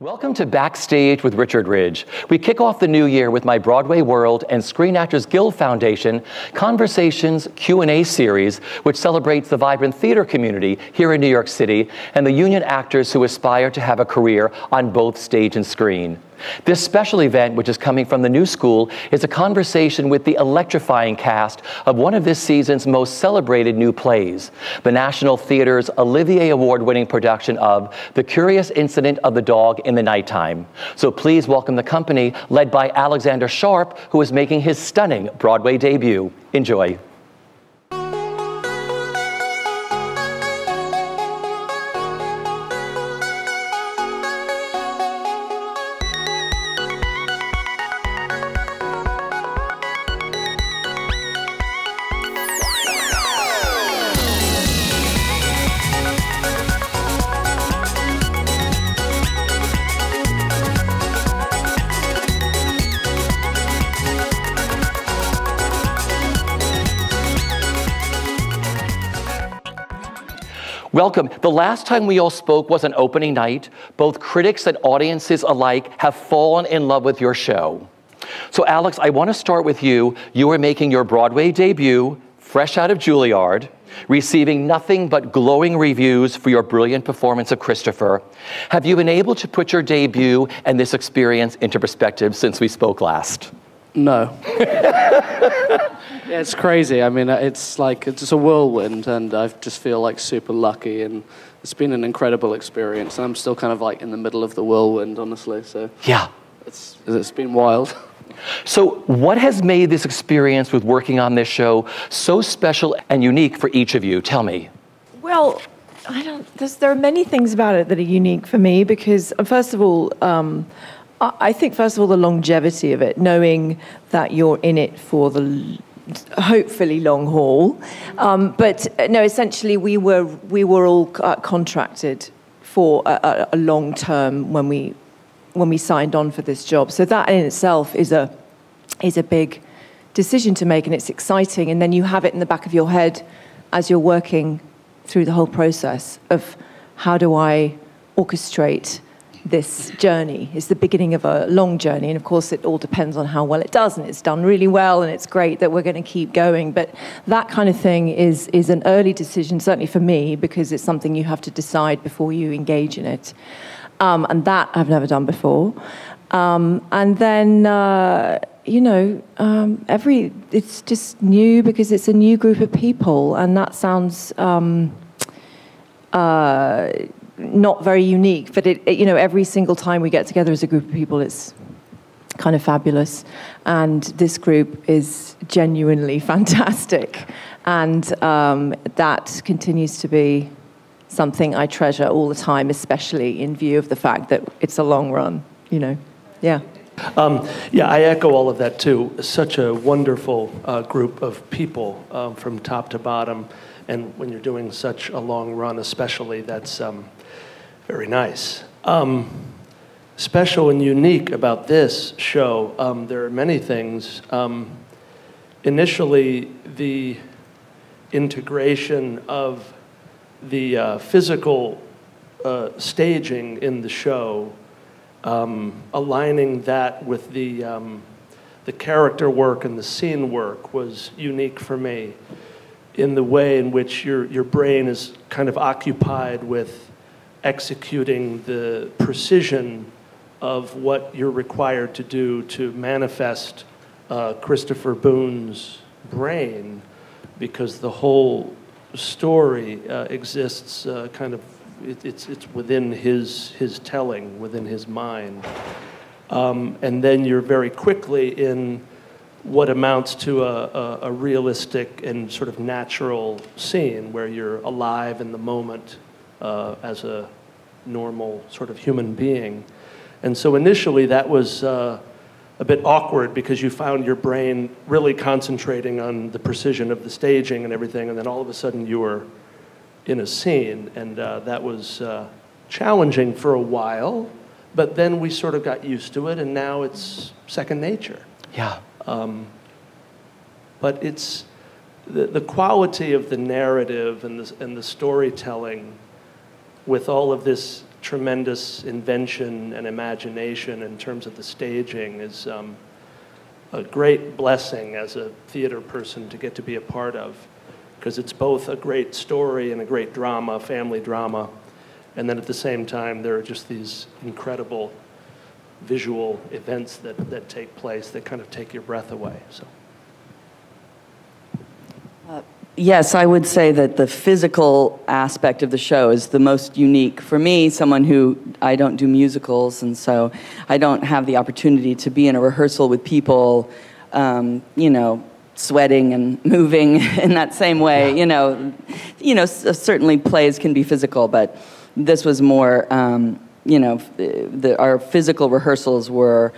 Welcome to Backstage with Richard Ridge. We kick off the new year with my BroadwayWorld and Screen Actors Guild Foundation Conversations Q&A series, which celebrates the vibrant theater community here in New York City and the union actors who aspire to have a career on both stage and screen. This special event, which is coming from the New School, is a conversation with the electrifying cast of one of this season's most celebrated new plays, the National Theatre's Olivier Award-winning production of The Curious Incident of the Dog in the Nighttime. So please welcome the company, led by Alexander Sharp, who is making his stunning Broadway debut. Enjoy. Welcome. The last time we all spoke was on opening night. Both critics and audiences alike have fallen in love with your show. So Alex, I want to start with you. You are making your Broadway debut, fresh out of Juilliard, receiving nothing but glowing reviews for your brilliant performance of Christopher. Have you been able to put your debut and this experience into perspective since we spoke last? No. Yeah, it's crazy. I mean, it's a whirlwind, and I just feel like super lucky, and it's been an incredible experience. I'm still kind of like in the middle of the whirlwind, honestly. So yeah, it's been wild. So what has made this experience with working on this show so special and unique for each of you? Tell me. Well, there are many things about it that are unique for me because, first of all, I think, first of all, the longevity of it, knowing that you're in it for the hopefully long haul. But no, essentially, we were all contracted for a long term when we signed on for this job. So that in itself is a big decision to make, and it's exciting. And then you have it in the back of your head as you're working through the whole process of how do I orchestrate this journey. Is the beginning of a long journey, and of course it all depends on how well it does, and it's done really well, and it's great that we're going to keep going. But that kind of thing is an early decision, certainly for me, because it's something you have to decide before you engage in it, and that I've never done before. And then it's just new because it's a new group of people, and that sounds not very unique, but every single time we get together as a group of people, it's kind of fabulous. And this group is genuinely fantastic. And that continues to be something I treasure all the time, especially in view of the fact that it's a long run, Yeah. Yeah, I echo all of that too. Such a wonderful group of people from top to bottom. And when you're doing such a long run, especially, that's very nice. Special and unique about this show, there are many things. Initially, the integration of the physical staging in the show, aligning that with the character work and the scene work was unique for me, in the way in which your brain is kind of occupied with executing the precision of what you're required to do to manifest Christopher Boone's brain, because the whole story exists it's within his telling, within his mind. And then you're very quickly in what amounts to a realistic and sort of natural scene where you're alive in the moment as a normal sort of human being. And so initially that was a bit awkward because you found your brain really concentrating on the precision of the staging and everything, and then all of a sudden you were in a scene, and that was challenging for a while, but then we sort of got used to it, and now it's second nature. Yeah. But it's the quality of the narrative and the storytelling with all of this tremendous invention and imagination in terms of the staging is a great blessing as a theater person to get to be a part of, because it's both a great story and a great drama, family drama, and then at the same time there are just these incredible visual events that take place that kind of take your breath away. So. Yes, I would say that the physical aspect of the show is the most unique. For me, someone who, I don't do musicals, and so I don't have the opportunity to be in a rehearsal with people, you know, sweating and moving in that same way. Yeah. Certainly plays can be physical, but this was more, our physical rehearsals were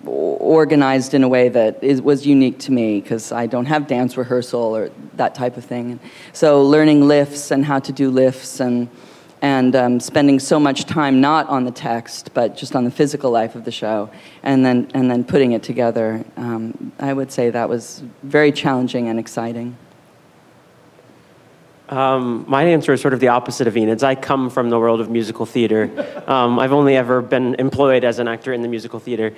organized in a way that was unique to me, because I don't have dance rehearsal or that type of thing. So learning lifts and how to do lifts and spending so much time not on the text but just on the physical life of the show, and then putting it together, I would say that was very challenging and exciting. My answer is sort of the opposite of Enid's. I come from the world of musical theater. I've only ever been employed as an actor in the musical theater.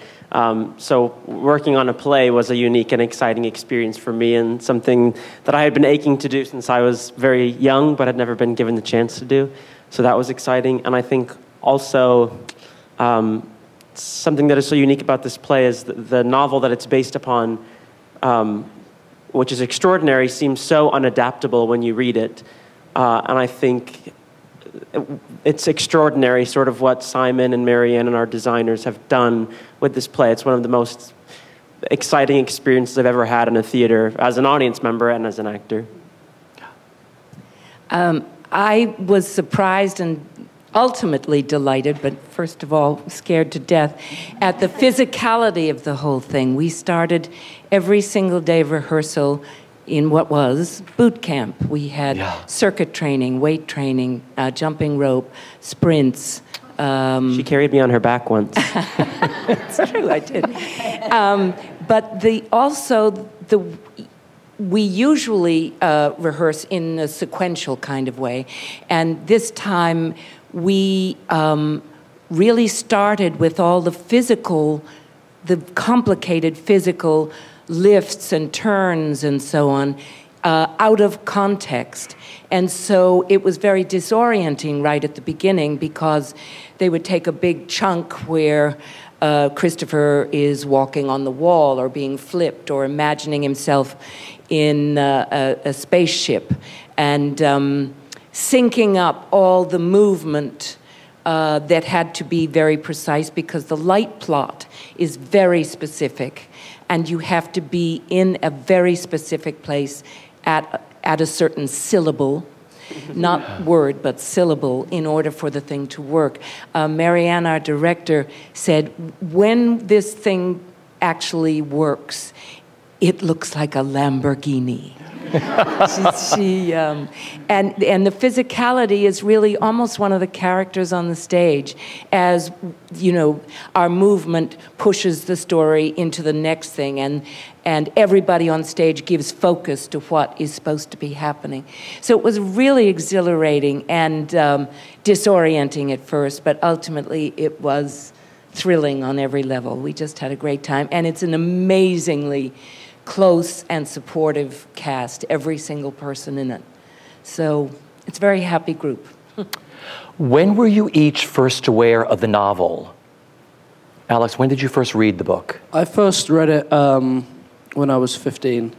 So working on a play was a unique and exciting experience for me, and something that I had been aching to do since I was very young but had never been given the chance to do. So that was exciting. And I think also something that is so unique about this play is the novel that it's based upon, which is extraordinary, seems so unadaptable when you read it. And I think it's extraordinary sort of what Simon and Marianne and our designers have done with this play. It's one of the most exciting experiences I've ever had in a theater as an audience member and as an actor. I was surprised and ultimately delighted, but first of all, scared to death, at the physicality of the whole thing. We started every single day of rehearsal in what was boot camp. We had circuit training, weight training, jumping rope, sprints. She carried me on her back once. It's true, I did. But we usually rehearse in a sequential kind of way, and this time we really started with all the complicated physical lifts and turns and so on, out of context. And so it was very disorienting right at the beginning, because they would take a big chunk where Christopher is walking on the wall or being flipped or imagining himself in a spaceship, and syncing up all the movement that had to be very precise, because the light plot is very specific, and you have to be in a very specific place at a certain syllable, not word, but syllable, in order for the thing to work. Marianne, our director, said, when this thing actually works, it looks like a Lamborghini. And the physicality is really almost one of the characters on the stage, as you know, our movement pushes the story into the next thing, and everybody on stage gives focus to what is supposed to be happening. So it was really exhilarating and disorienting at first, but ultimately it was thrilling on every level. We just had a great time, and it's an amazingly close and supportive cast, every single person in it. So it's a very happy group. When were you each first aware of the novel? Alex, when did you first read the book? I first read it when I was 15,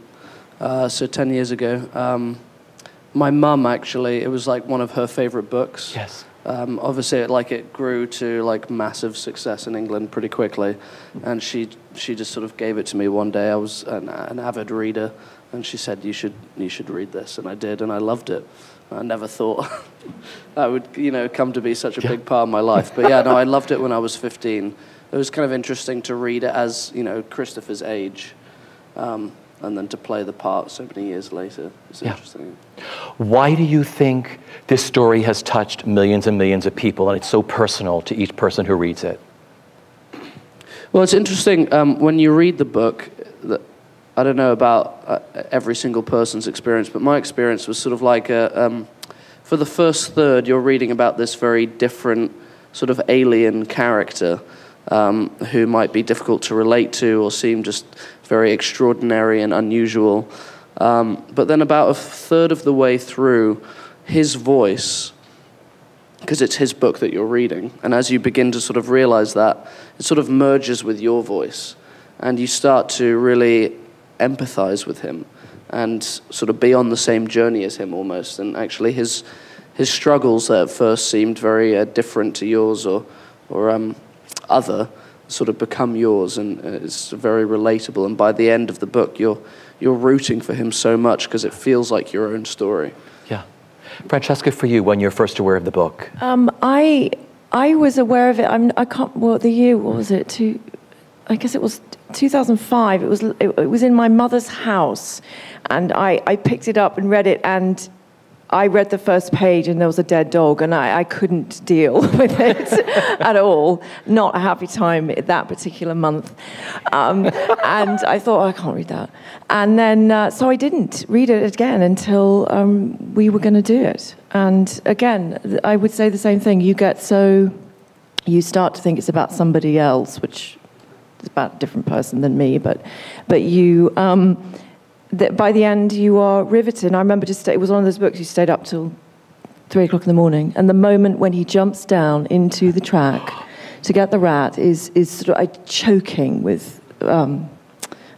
so 10 years ago. My mum, actually, it was like one of her favorite books. Yes. Obviously, it grew to massive success in England pretty quickly, and she just sort of gave it to me one day. I was an avid reader, and she said, you should read this, and I did, and I loved it. I never thought that would come to be such a big part of my life, but yeah, no, I loved it when I was 15. It was kind of interesting to read it as Christopher's age. And then to play the part so many years later. It's interesting. Why do you think this story has touched millions and millions of people, and it's so personal to each person who reads it? Well, it's interesting. When you read the book, I don't know about every single person's experience, but my experience was sort of like for the first third, you're reading about this very different sort of alien character who might be difficult to relate to or seem just very extraordinary and unusual. But then about a third of the way through, his voice, because it's his book that you're reading, and as you begin to sort of realize that, it sort of merges with your voice, and you start to really empathize with him and sort of be on the same journey as him almost. And actually his struggles at first seemed very different to yours or other, sort of become yours, and it's very relatable. And by the end of the book, you're rooting for him so much because it feels like your own story. Yeah. Francesca, for you, when you're first aware of the book? I was aware of it. I can't. What the year? What was it? I guess it was 2005. It was in my mother's house, and I picked it up and read it, and I read the first page, and there was a dead dog, and I couldn't deal with it at all. Not a happy time that particular month. And I thought, I can't read that. And then, so I didn't read it again until we were going to do it. And again, I would say the same thing. You start to think it's about somebody else, which is about a different person than me, but you... by the end, you are riveted. I remember it was one of those books you stayed up till 3 o'clock in the morning, and the moment when he jumps down into the track to get the rat is sort of choking with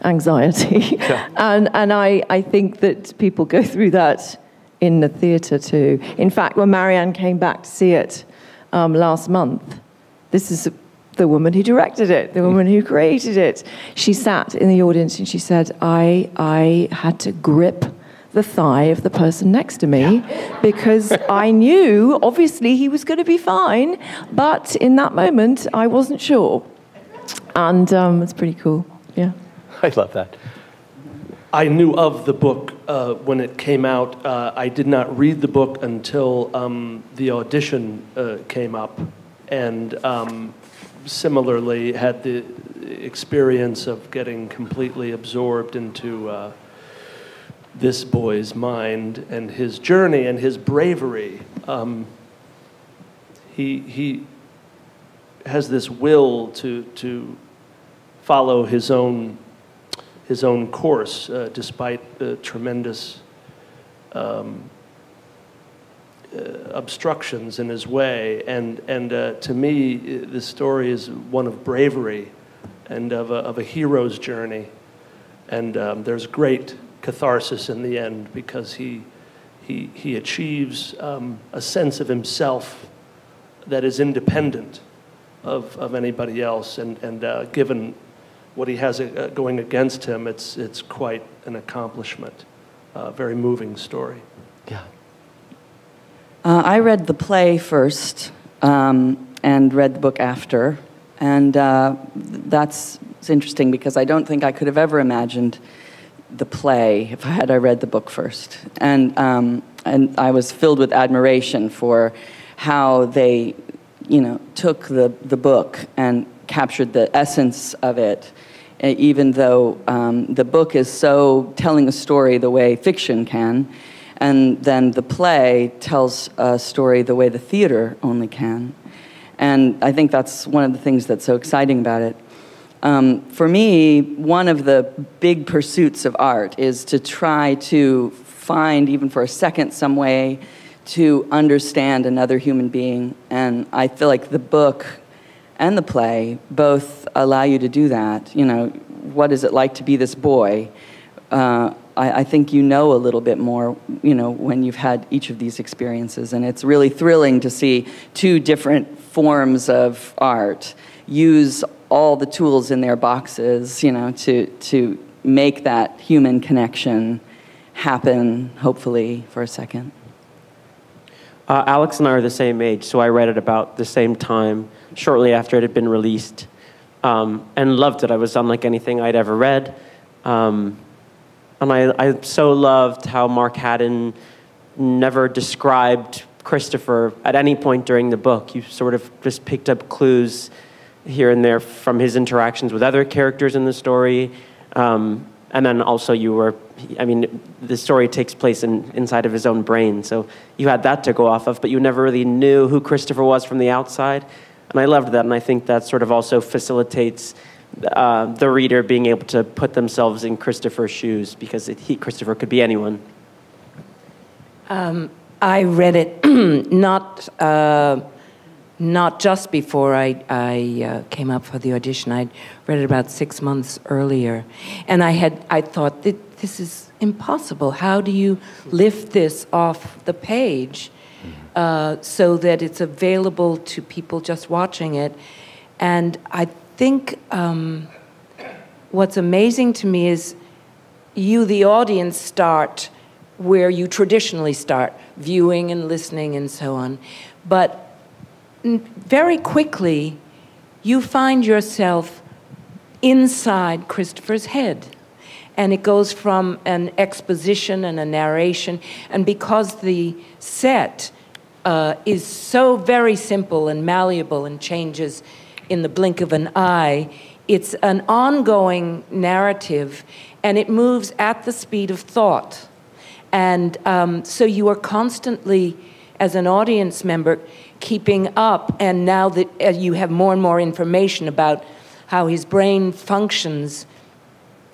anxiety. Yeah. and I think that people go through that in the theatre too. In fact, when Marianne came back to see it last month, this is the woman who directed it, the woman who created it. She sat in the audience and she said, I had to grip the thigh of the person next to me because I knew, obviously, he was going to be fine, but in that moment, I wasn't sure. And it's pretty cool, yeah. I love that. I knew of the book when it came out. I did not read the book until the audition came up, and similarly had the experience of getting completely absorbed into this boy's mind and his journey and his bravery. He has this will to follow his own course despite the tremendous obstructions in his way, and to me, this story is one of bravery and of a hero's journey, and there's great catharsis in the end because he achieves a sense of himself that is independent of anybody else, and given what he has going against him, it's quite an accomplishment. Very moving story. Yeah. I read the play first and read the book after, and it's interesting because I don't think I could have ever imagined the play if I read the book first. And I was filled with admiration for how they, took the book and captured the essence of it, even though the book is so telling a story the way fiction can. And then the play tells a story the way the theater only can. And I think that's one of the things that's so exciting about it. For me, one of the big pursuits of art is to try to find, even for a second, some way to understand another human being. And I feel like the book and the play both allow you to do that. What is it like to be this boy? I think you know a little bit more, when you've had each of these experiences. And it's really thrilling to see two different forms of art use all the tools in their boxes, to make that human connection happen, hopefully, for a second. Alex and I are the same age, so I read it about the same time, shortly after it had been released, and loved it. I was unlike anything I'd ever read. And I so loved how Mark Haddon never described Christopher at any point during the book. You sort of just picked up clues here and there from his interactions with other characters in the story. And then also you were, I mean, the story takes place inside of his own brain, so you had that to go off of, but you never really knew who Christopher was from the outside. And I loved that, and I think that sort of also facilitates the reader being able to put themselves in Christopher's shoes, because Christopher could be anyone. I read it not just before I came up for the audition. I'd read it about 6 months earlier, and I thought that this is impossible. How do you lift this off the page so that it's available to people just watching it? And I think what's amazing to me is you, the audience, start where you traditionally start, viewing and listening and so on. But very quickly, you find yourself inside Christopher's head. And it goes from an exposition and a narration. And because the set is so very simple and malleable and changes in the blink of an eye, it's an ongoing narrative, and it moves at the speed of thought. And so you are constantly, as an audience member, keeping up. And now that you have more and more information about how his brain functions,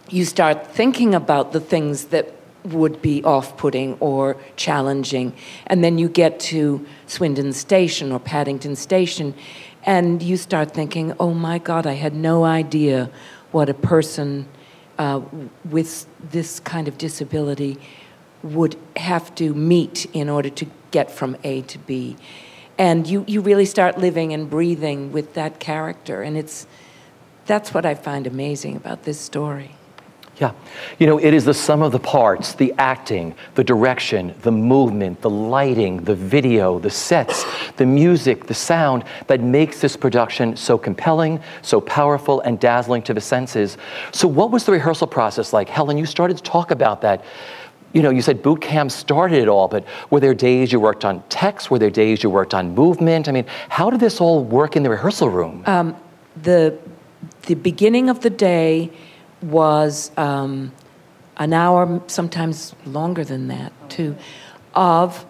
you start thinking about the things that would be off-putting or challenging. And then you get to Swindon Station or Paddington Station, and you start thinking, oh my God, I had no idea what a person with this kind of disability would have to meet in order to get from A to B. And you really start living and breathing with that character. And that's what I find amazing about this story. Yeah. You know, it is the sum of the parts, the acting, the direction, the movement, the lighting, the video, the sets, the music, the sound that makes this production so compelling, so powerful, and dazzling to the senses. So what was the rehearsal process like? Helen, you started to talk about that. You know, you said boot camp started it all, but were there days you worked on text? Were there days you worked on movement? I mean, how did this all work in the rehearsal room? The beginning of the day was an hour, sometimes longer than that, too, of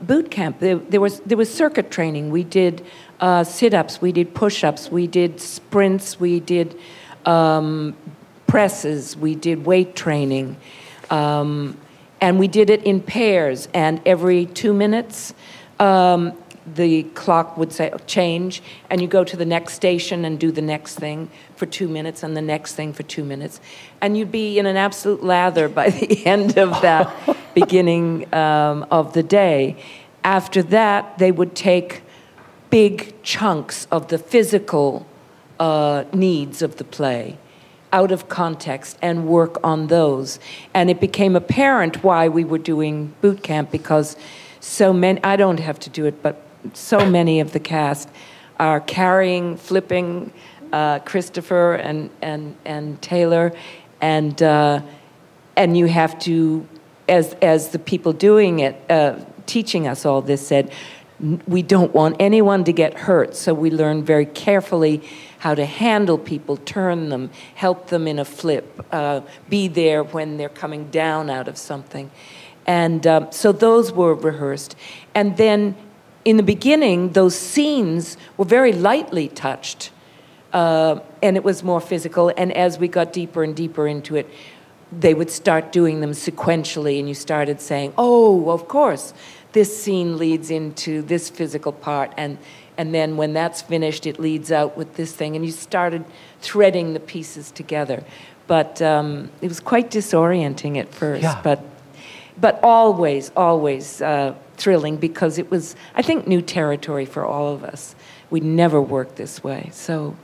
boot camp. There was circuit training. We did sit-ups, we did push-ups, we did sprints, we did presses, we did weight training. And we did it in pairs, and every 2 minutes, the clock would say change, and you go to the next station and do the next thing for 2 minutes, and the next thing for 2 minutes. And you'd be in an absolute lather by the end of that beginning of the day. After that, they would take big chunks of the physical needs of the play out of context and work on those. And it became apparent why we were doing boot camp, because so many, I don't have to do it, but so many of the cast are carrying, flipping Christopher and Taylor, and you have to, as the people doing it, teaching us all this said, we don't want anyone to get hurt, so we learn very carefully how to handle people, turn them, help them in a flip, be there when they're coming down out of something. And so those were rehearsed. And then in the beginning, those scenes were very lightly touched, and it was more physical. And as we got deeper and deeper into it, they would start doing them sequentially, and you started saying, oh, of course, this scene leads into this physical part, and then when that's finished, it leads out with this thing, and you started threading the pieces together. But it was quite disorienting at first, yeah. but always thrilling, because it was, I think, new territory for all of us. We'd never worked this way, so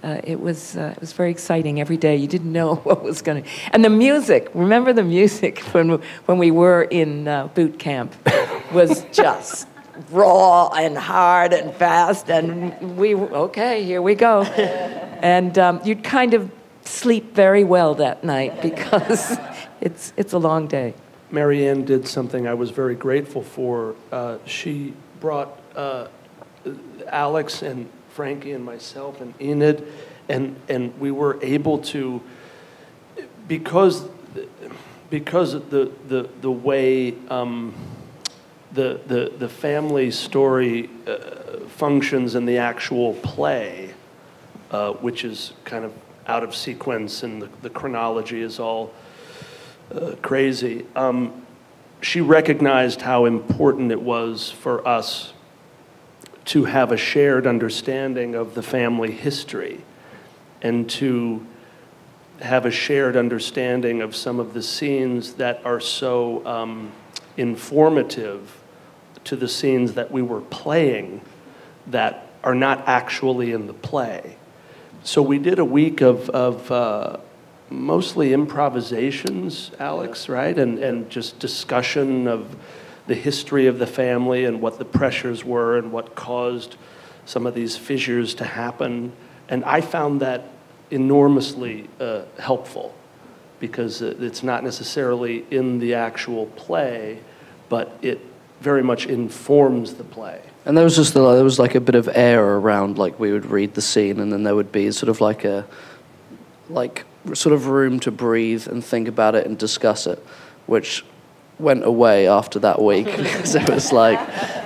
it was very exciting every day. You didn't know what was going to... And the music, remember the music when we were in boot camp was just raw and hard and fast, and okay, here we go. And you'd kind of sleep very well that night, because it's a long day. Marianne did something I was very grateful for. She brought Alex and Frankie and myself and Enid, and we were able to because the way the family story functions in the actual play, which is kind of out of sequence and the chronology is all crazy. She recognized how important it was for us to have a shared understanding of the family history and to have a shared understanding of some of the scenes that are so informative to the scenes that we were playing that are not actually in the play. So we did a week of mostly improvisations, Alex, right? And just discussion of the history of the family and what the pressures were and what caused some of these fissures to happen. And I found that enormously helpful because it's not necessarily in the actual play, but it very much informs the play. And there was just there was like a bit of air around, like we would read the scene and then there would be sort of like a sort of room to breathe and think about it and discuss it, which went away after that week because it was like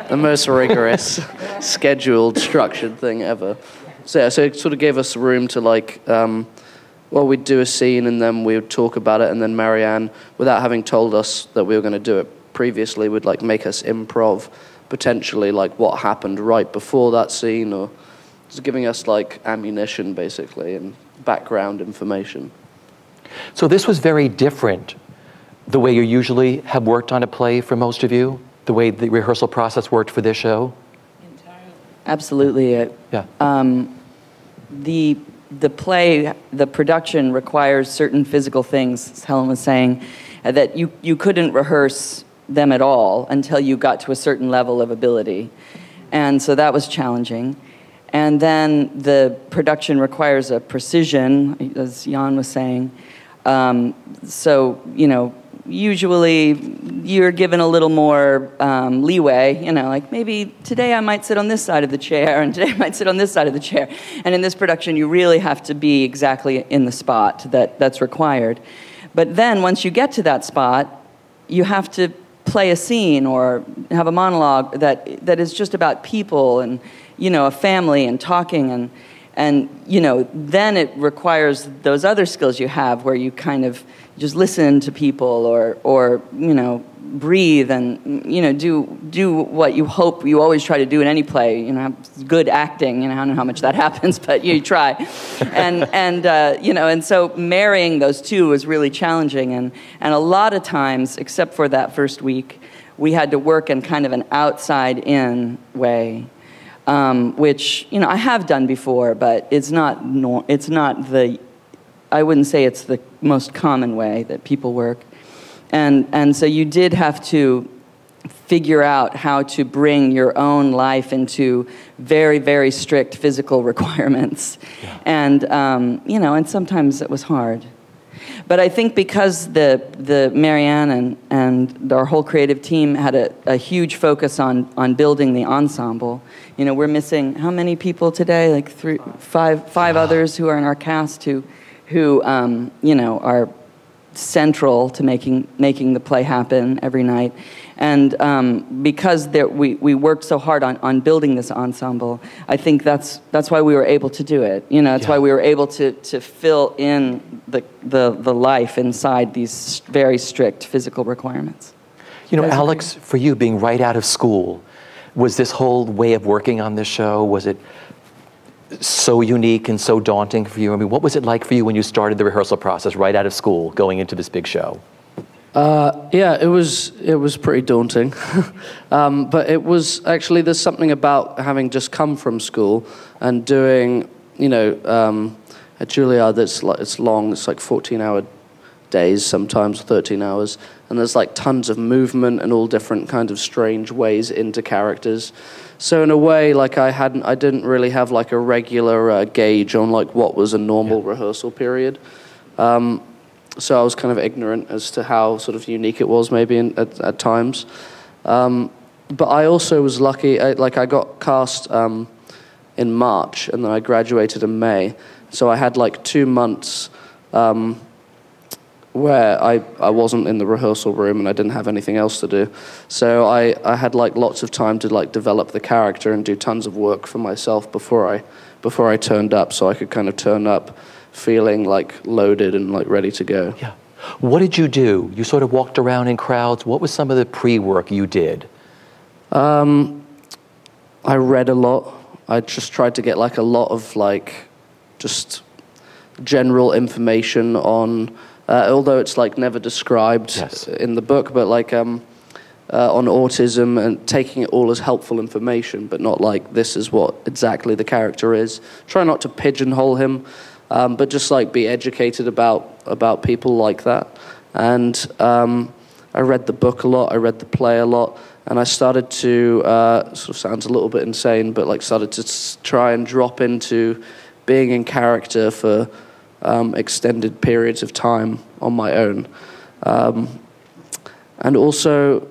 the most rigorous, scheduled, structured thing ever. So yeah, so it sort of gave us room to like, well, we'd do a scene and then we would talk about it, and then Marianne, without having told us that we were going to do it previously, would like make us improv potentially like what happened right before that scene, or just giving us like ammunition basically and background information. So this was very different, the way you usually have worked on a play for most of you, the way the rehearsal process worked for this show? Entirely. Absolutely. Yeah. The play, the production requires certain physical things, as Helen was saying, that you couldn't rehearse them at all until you got to a certain level of ability. And so that was challenging. And then the production requires a precision, as Jan was saying. So, you know, usually you're given a little more leeway, you know, like maybe today I might sit on this side of the chair and today I might sit on this side of the chair. And in this production, you really have to be exactly in the spot that's required. But then once you get to that spot, you have to play a scene or have a monologue that is just about people and, you know, a family and talking and you know, then it requires those other skills you have where you kind of just listen to people or you know, breathe and, you know, do what you hope you always try to do in any play, you know, good acting, you know, I don't know how much that happens, but you try. And you know, and so marrying those two was really challenging, and a lot of times, except for that first week, we had to work in kind of an outside-in way. Which, you know, I have done before, but it's not the, I wouldn't say it's the most common way that people work. And so you did have to figure out how to bring your own life into very, very strict physical requirements. Yeah. And, you know, and sometimes it was hard. But I think because the Marianne and our whole creative team had a huge focus on building the ensemble. You know, we're missing how many people today? Like five others who are in our cast who you know, are central to making the play happen every night. And because we worked so hard on building this ensemble, I think that's why we were able to do it. You know, that's why we were able to fill in the life inside these very strict physical requirements. You know, Alex, for you being right out of school, was this whole way of working on this show, was it so unique and so daunting for you? I mean, what was it like for you when you started the rehearsal process right out of school, going into this big show? Yeah, it was pretty daunting, but it was actually, there's something about having just come from school and doing, you know, at Juilliard it's long, it's like 14-hour days, sometimes 13 hours, and there's like tons of movement and all different kinds of strange ways into characters. So in a way, like I didn't really have like a regular gauge on like what was a normal rehearsal period. So I was kind of ignorant as to how sort of unique it was maybe at times. But I also was lucky, I got cast in March and then I graduated in May. So I had like 2 months where I wasn't in the rehearsal room and I didn't have anything else to do. So I had like lots of time to like develop the character and do tons of work for myself before I turned up, so I could kind of turn up feeling like loaded and like ready to go. Yeah. What did you do? You sort of walked around in crowds. What was some of the pre-work you did? I read a lot. I just tried to get like a lot of like just general information on, although it's like never described in the book, but like on autism, and taking it all as helpful information, but not like this is what exactly the character is. Try not to pigeonhole him, but just like be educated about people like that. And I read the book a lot, I read the play a lot, and I started to, sort of sounds a little bit insane, but like started to try and drop into being in character for extended periods of time on my own. And also,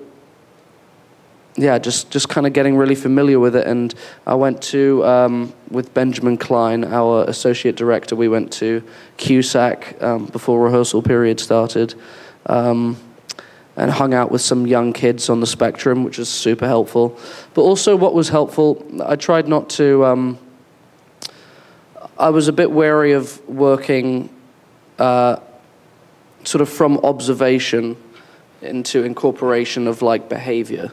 yeah, just kind of getting really familiar with it. And I went to, with Benjamin Klein, our associate director, we went to CUSAC before rehearsal period started, and hung out with some young kids on the spectrum, which was super helpful. But also what was helpful, I tried not to, I was a bit wary of working sort of from observation into incorporation of like behavior,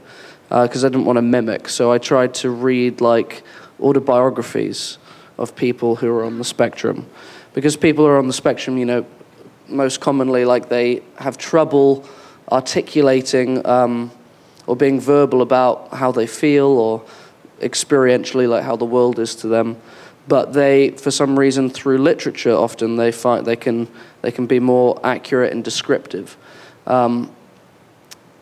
because I didn't want to mimic. So I tried to read like autobiographies of people who are on the spectrum, because people who are on the spectrum, you know, most commonly like they have trouble articulating or being verbal about how they feel, or experientially like how the world is to them. But they, for some reason, through literature, often they find they can be more accurate and descriptive.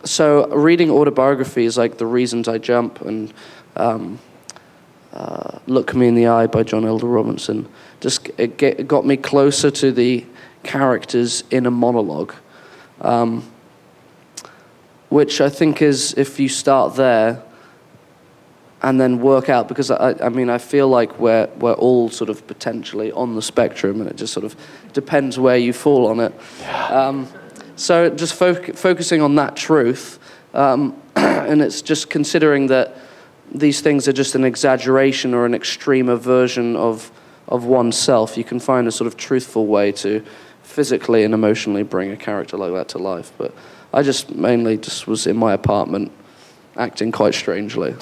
So reading autobiographies like The Reasons I Jump and Look Me in the Eye by John Elder Robinson, it got me closer to the characters in a monologue, which I think is, if you start there and then work out, because I mean, I feel like we're all sort of potentially on the spectrum, and it just sort of depends where you fall on it. So just focusing on that truth, and it's just considering that these things are just an exaggeration or an extremer version of oneself. You can find a sort of truthful way to physically and emotionally bring a character like that to life. But I just mainly just was in my apartment acting quite strangely.